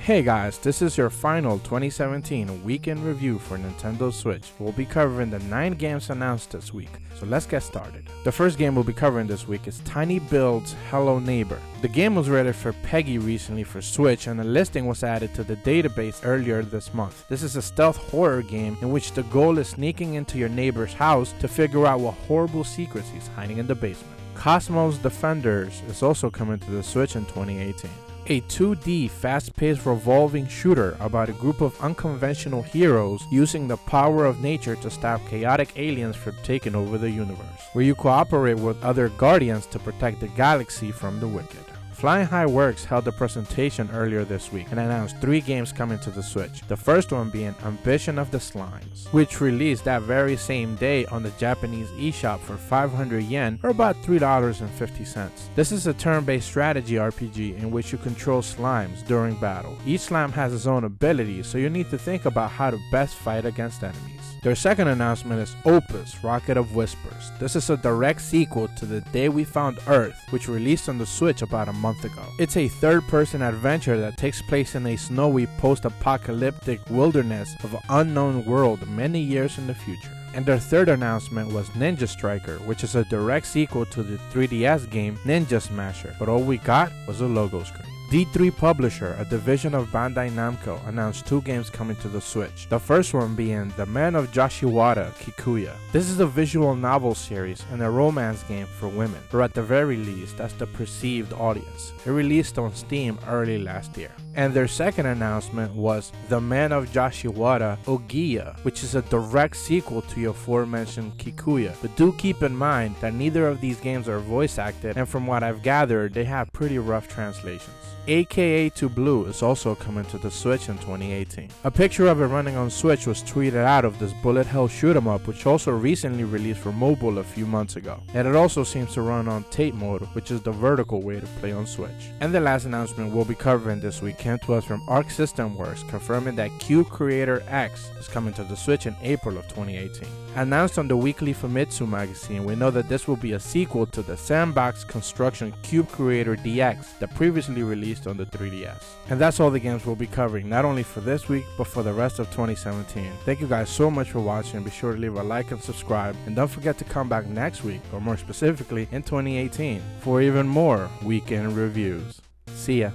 Hey guys, this is your final 2017 weekend review for Nintendo Switch. We'll be covering the 9 games announced this week, so let's get started. The first game we'll be covering this week is Tiny Build's Hello Neighbor. The game was rated for PEGI recently for Switch, and a listing was added to the database earlier this month. This is a stealth horror game in which the goal is sneaking into your neighbor's house to figure out what horrible secrets he's hiding in the basement. Cosmos Defenders is also coming to the Switch in 2018. A 2D fast-paced revolving shooter about a group of unconventional heroes using the power of nature to stop chaotic aliens from taking over the universe, where you cooperate with other guardians to protect the galaxy from the wicked. Flying High Works held a presentation earlier this week and announced 3 games coming to the Switch, the first one being Ambition of the Slimes, which released that very same day on the Japanese eShop for 500 yen or about $3.50. This is a turn-based strategy RPG in which you control slimes during battle. Each slime has its own abilities, so you need to think about how to best fight against enemies. Their second announcement is Opus, Rocket of Whispers. This is a direct sequel to The Day We Found Earth, which released on the Switch about a month ago. It's a third-person adventure that takes place in a snowy post-apocalyptic wilderness of an unknown world many years in the future. And their third announcement was Ninja Striker, which is a direct sequel to the 3DS game Ninja Smasher, but all we got was a logo screen. D3 Publisher, a division of Bandai Namco, announced 2 games coming to the Switch. The first one being The Man of Yoshiwara Kikuya. This is a visual novel series and a romance game for women, or at the very least, that's the perceived audience. It released on Steam early last year. And their second announcement was The Man of Yoshiwara Ogiya, which is a direct sequel to your aforementioned Kikuya. But do keep in mind that neither of these games are voice acted, and from what I've gathered, they have pretty rough translations. AkaBlue is also coming to the Switch in 2018. A picture of it running on Switch was tweeted out of this bullet hell shoot 'em up, which also recently released for mobile a few months ago. And it also seems to run on tape mode, which is the vertical way to play on Switch. And the last announcement we'll be covering this week came to us from Arc System Works, confirming that Cube Creator X is coming to the Switch in April of 2018. Announced on the weekly Famitsu magazine, we know that this will be a sequel to the sandbox construction Cube Creator DX that previously released on the 3DS. And that's all the games we'll be covering, not only for this week, but for the rest of 2017. Thank you guys so much for watching. Be sure to leave a like and subscribe, and don't forget to come back next week, or more specifically in 2018, for even more weekend reviews. See ya.